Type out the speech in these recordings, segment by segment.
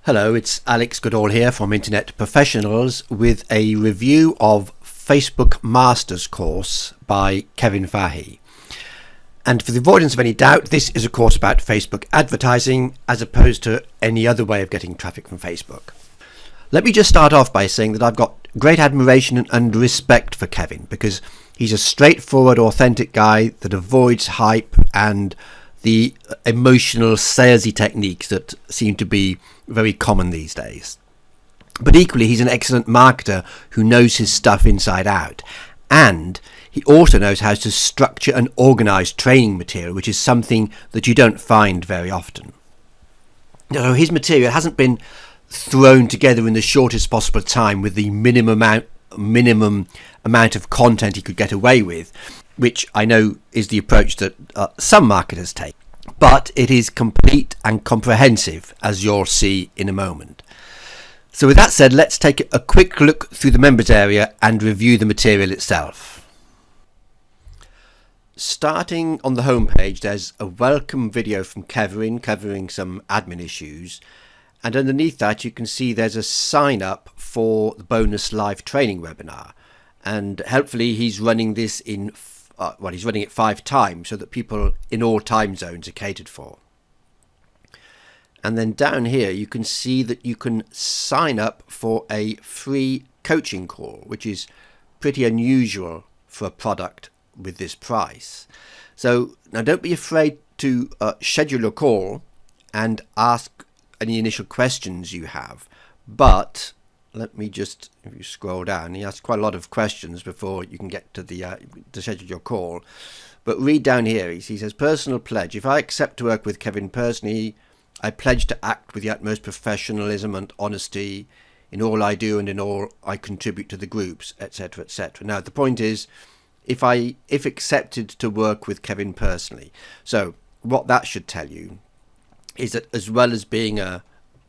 Hello, it's Alex Goodall here from Internet Professionals with a review of Facebook Masters course by Kevin Fahey. And for the avoidance of any doubt, this is a course about Facebook advertising as opposed to any other way of getting traffic from Facebook. Let me just start off by saying that I've got great admiration and respect for Kevin because he's a straightforward, authentic guy that avoids hype and the emotional salesy techniques that seem to be very common these days. But equally, he's an excellent marketer who knows his stuff inside out. And he also knows how to structure and organise training material, which is something that you don't find very often. So his material hasn't been thrown together in the shortest possible time with the minimum amount of content he could get away with, which I know is the approach that some marketers take. But it is complete and comprehensive, as you'll see in a moment. So with that said, let's take a quick look through the members area and review the material itself. Starting on the home page, there's a welcome video from Kevin covering some admin issues. And underneath that, you can see there's a sign up for the bonus live training webinar. And hopefully he's running this in he's running it 5 times so that people in all time zones are catered for. And then down here you can see that you can sign up for a free coaching call, which is pretty unusual for a product with this price. So now don't be afraid to schedule a call and ask any initial questions you have, but let me just, if you scroll down, he asks quite a lot of questions before you can get to the to schedule your call. But read down here, he says, personal pledge. If I accept to work with Kevin personally, I pledge to act with the utmost professionalism and honesty in all I do and in all I contribute to the groups, etc., etc. Now, the point is, if accepted to work with Kevin personally. So what that should tell you is that as well as being a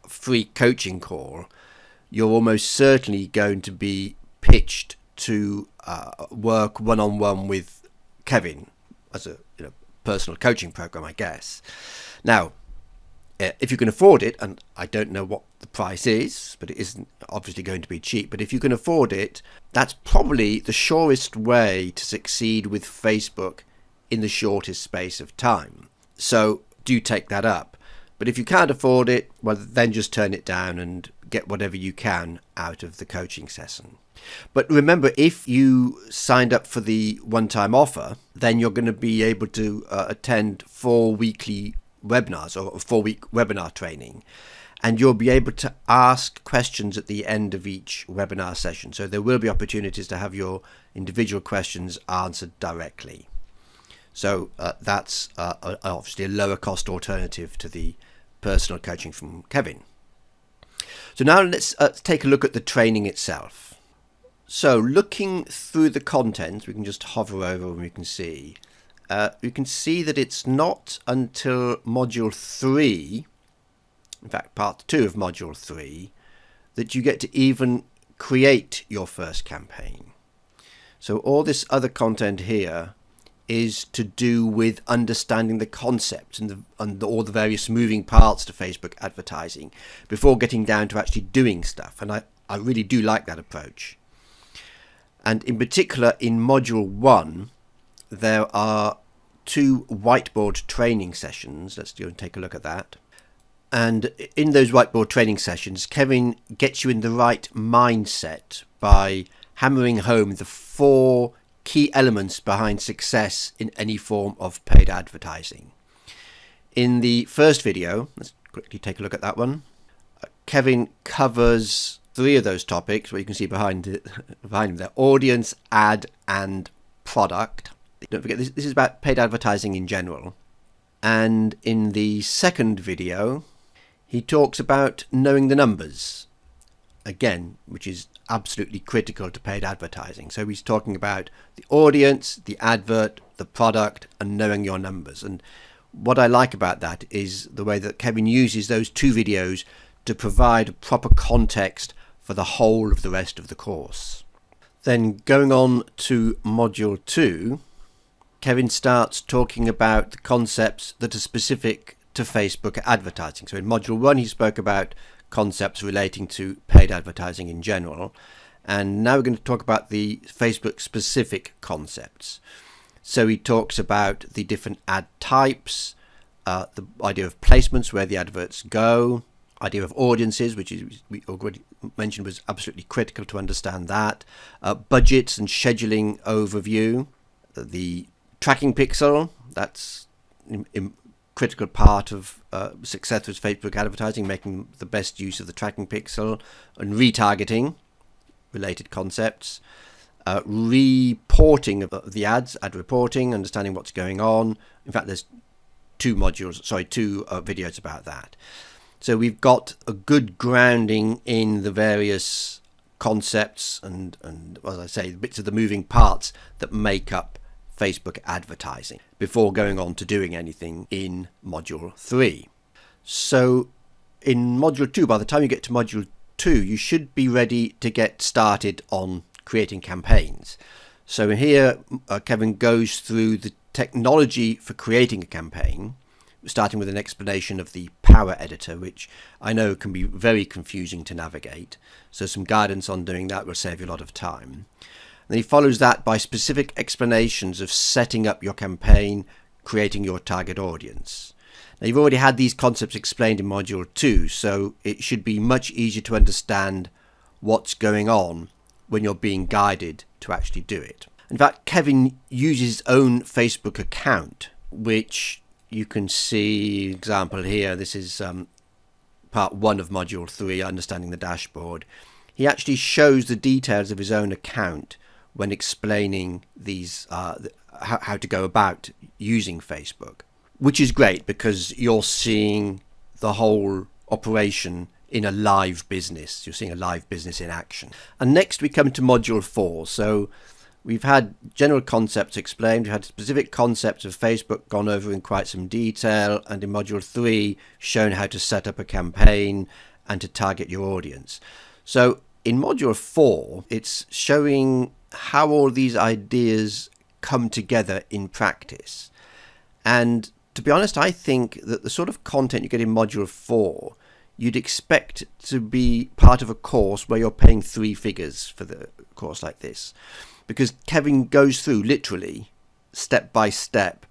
free coaching call, you're almost certainly going to be pitched to work one-on-one with Kevin as a personal coaching program, I guess. Now, if you can afford it, and I don't know what the price is, but it isn't obviously going to be cheap, but if you can afford it, that's probably the surest way to succeed with Facebook in the shortest space of time. So do take that up. But if you can't afford it, well, then just turn it down and get whatever you can out of the coaching session. But remember, if you signed up for the one-time offer, then you're going to be able to attend 4 weekly webinars or a 4-week webinar training. And you'll be able to ask questions at the end of each webinar session. So there will be opportunities to have your individual questions answered directly. So that's obviously a lower cost alternative to the personal coaching from Kevin. So now let's take a look at the training itself. So looking through the content, we can just hover over and we can see that it's not until module 3, in fact part 2 of module 3, that you get to even create your first campaign. So all this other content here is to do with understanding the concepts and all the various moving parts to Facebook advertising before getting down to actually doing stuff. And I really do like that approach. And in particular, in module 1, there are 2 whiteboard training sessions. Let's go and take a look at that. And in those whiteboard training sessions, Kevin gets you in the right mindset by hammering home the 4 key elements behind success in any form of paid advertising. In the first video, let's quickly take a look at that one. Kevin covers 3 of those topics, where you can see behind him there: audience, ad, and product. Don't forget, this is about paid advertising in general. And in the second video, he talks about knowing the numbers, again, which is absolutely critical to paid advertising. So he's talking about the audience, the advert, the product, and knowing your numbers. And what I like about that is the way that Kevin uses those 2 videos to provide proper context for the whole of the rest of the course. Then going on to module 2, Kevin starts talking about the concepts that are specific to Facebook advertising. So in module 1, he spoke about concepts relating to paid advertising in general. And now we're going to talk about the Facebook specific concepts. So he talks about the different ad types, the idea of placements, where the adverts go, idea of audiences, which we already mentioned was absolutely critical to understand that, budgets and scheduling overview, the tracking pixel, that's a critical part of success with Facebook advertising, making the best use of the tracking pixel, and retargeting, related concepts, reporting of the ads, ad reporting, understanding what's going on. In fact, there's two videos about that. So we've got a good grounding in the various concepts and as I say, bits of the moving parts that make up Facebook advertising before going on to doing anything in module 3. So in module 2, by the time you get to module 2, you should be ready to get started on creating campaigns. So here Kevin goes through the technology for creating a campaign, starting with an explanation of the Power Editor, which I know can be very confusing to navigate. So some guidance on doing that will save you a lot of time. And he follows that by specific explanations of setting up your campaign, creating your target audience. Now, you've already had these concepts explained in module 2, so it should be much easier to understand what's going on when you're being guided to actually do it. In fact, Kevin uses his own Facebook account, which you can see example here. This is part 1 of module 3, understanding the dashboard. He actually shows the details of his own account when explaining these how to go about using Facebook, which is great because you're seeing the whole operation in a live business. You're seeing a live business in action. And next we come to module 4. So we've had general concepts explained, we've had specific concepts of Facebook gone over in quite some detail, and in module 3 shown how to set up a campaign and to target your audience. So in module 4, it's showing how all these ideas come together in practice. And to be honest, I think that the sort of content you get in module 4 you'd expect to be part of a course where you're paying 3 figures for the course like this, because Kevin goes through literally step by step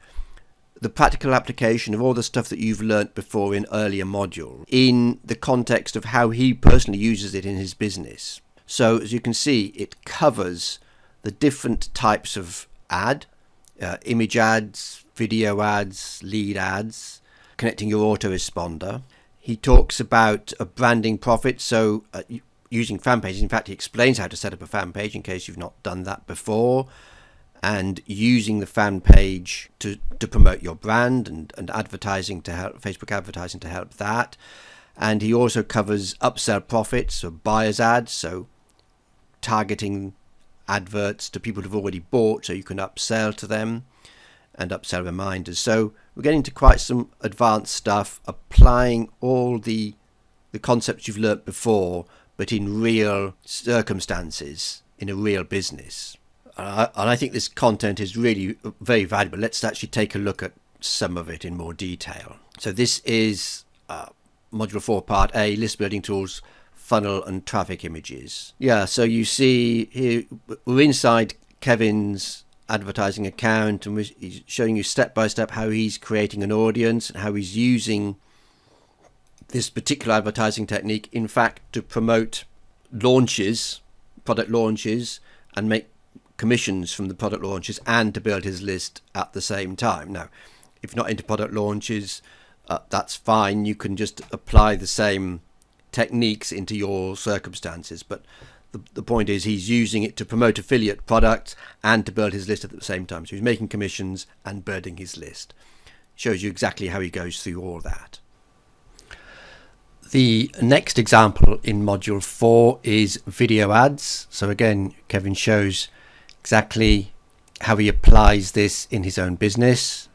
the practical application of all the stuff that you've learnt before in earlier modules in the context of how he personally uses it in his business. So as you can see, it covers the different types of ad, image ads, video ads, lead ads, connecting your autoresponder. He talks about a branding profit, so using fan pages. In fact, he explains how to set up a fan page in case you've not done that before, and using the fan page to promote your brand and advertising to help, Facebook advertising to help that. And he also covers upsell profits, so buyer's ads, so targeting adverts to people who've already bought so you can upsell to them, and upsell reminders. So we're getting into quite some advanced stuff, applying all the concepts you've learnt before, but in real circumstances, in a real business. And I think this content is really very valuable. Let's actually take a look at some of it in more detail. So this is module 4 part A, list building tools, funnel and traffic images. Yeah, so you see here we're inside Kevin's advertising account, and he's showing you step by step how he's creating an audience and how he's using this particular advertising technique, in fact, to promote launches, product launches, and make commissions from the product launches, and to build his list at the same time. Now, if you're not into product launches, that's fine. You can just apply the same techniques into your circumstances, but the point is he's using it to promote affiliate products and to build his list at the same time. So he's making commissions and building his list. Shows you exactly how he goes through all that. The next example in module 4 is video ads. So again, Kevin shows exactly how he applies this in his own business.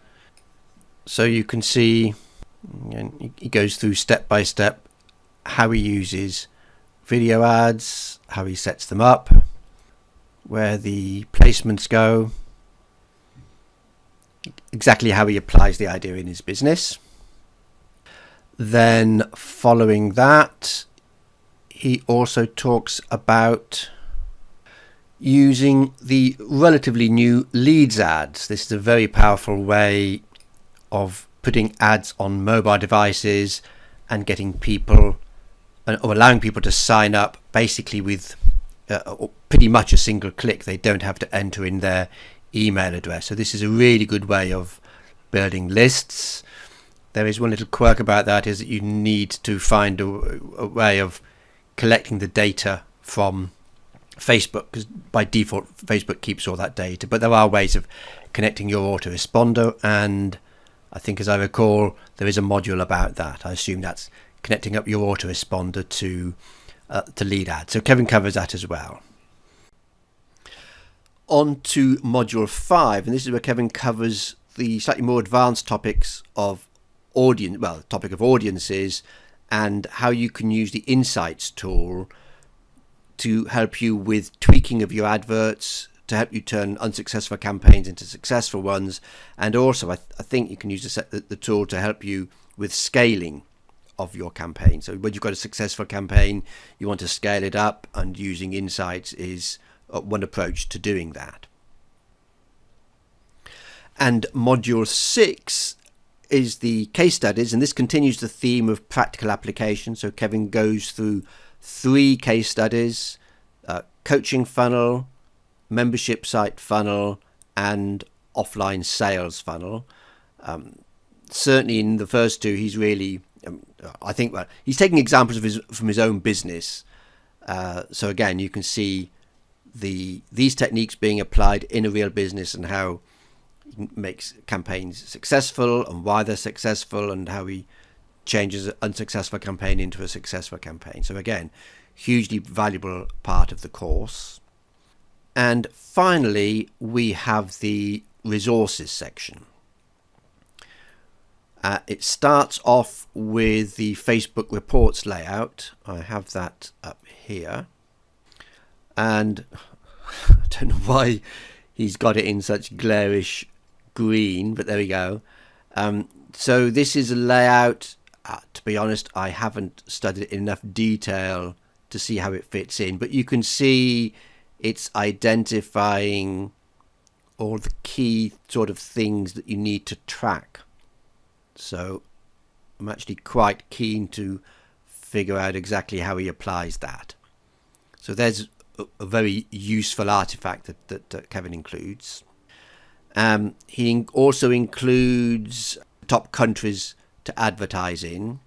So you can see, and he goes through step by step how he uses video ads, how he sets them up, where the placements go, exactly how he applies the idea in his business. Then following that, he also talks about using the relatively new leads ads. This is a very powerful way of putting ads on mobile devices and getting people or allowing people to sign up basically with pretty much a single click. They don't have to enter in their email address. So this is a really good way of building lists. There is one little quirk about that, is that you need to find a way of collecting the data from Facebook, because by default Facebook keeps all that data, but there are ways of connecting your autoresponder, and I think, as I recall, there is a module about that. I assume that's connecting up your autoresponder to lead ads. So Kevin covers that as well. On to module 5, and this is where Kevin covers the slightly more advanced topics of the topic of audiences and how you can use the insights tool to help you with tweaking of your adverts, to help you turn unsuccessful campaigns into successful ones. And also I think you can use the tool to help you with scaling of your campaign. So when you've got a successful campaign, you want to scale it up, and using insights is one approach to doing that. And module 6 is the case studies, and this continues the theme of practical application. So Kevin goes through 3 case studies: coaching funnel, membership site funnel, and offline sales funnel. Certainly in the first 2, he's really he's taking examples from his own business. So again, you can see these techniques being applied in a real business, and how he makes campaigns successful and why they're successful, and how he changes an unsuccessful campaign into a successful campaign. So again, hugely valuable part of the course. And finally, we have the resources section. It starts off with the Facebook reports layout. I have that up here, and I don't know why he's got it in such glarish green, but there we go. So this is a layout. To be honest, I haven't studied it in enough detail to see how it fits in, but you can see it's identifying all the key sort of things that you need to track. So I'm actually quite keen to figure out exactly how he applies that. So there's a very useful artifact that Kevin includes. He also includes top countries to advertise in,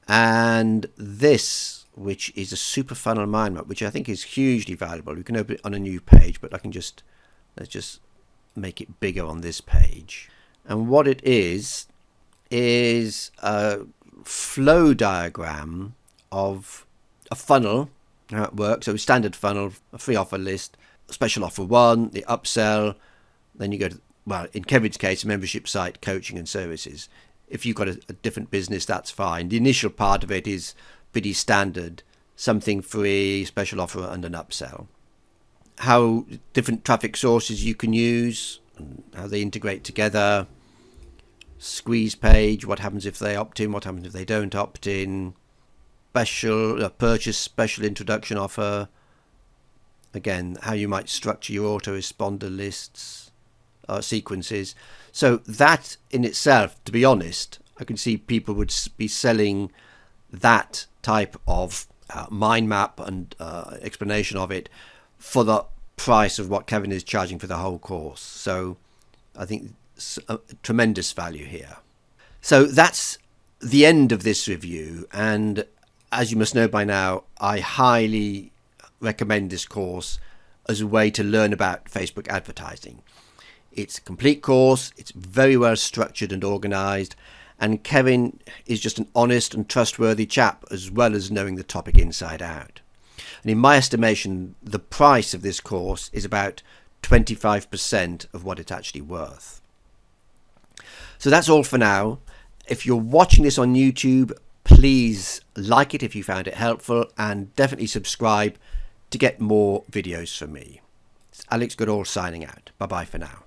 and this, which is a super funnel mind map, which I think is hugely valuable. You can open it on a new page, but let's just make it bigger on this page. And what it is a flow diagram of a funnel, how it works. So a standard funnel, a free offer list, special offer 1, the upsell, then you go to, well, in Kevin's case, a membership site, coaching and services. If you've got a different business, that's fine. The initial part of it is pretty standard: something free, special offer, and an upsell. How different traffic sources you can use, and how they integrate together. Squeeze page, what happens if they opt in, what happens if they don't opt in. Special purchase, special introduction offer. Again, how you might structure your autoresponder lists, sequences. So that in itself, to be honest, I can see people would be selling that type of mind map and explanation of it for the price of what Kevin is charging for the whole course. So I think a tremendous value here. So that's the end of this review, and as you must know by now, I highly recommend this course as a way to learn about Facebook advertising. It's a complete course, it's very well structured and organized, and Kevin is just an honest and trustworthy chap, as well as knowing the topic inside out. And in my estimation, the price of this course is about 25% of what it's actually worth. So that's all for now. If you're watching this on YouTube, please like it if you found it helpful, and definitely subscribe to get more videos from me. It's Alex Goodall signing out. Bye bye for now.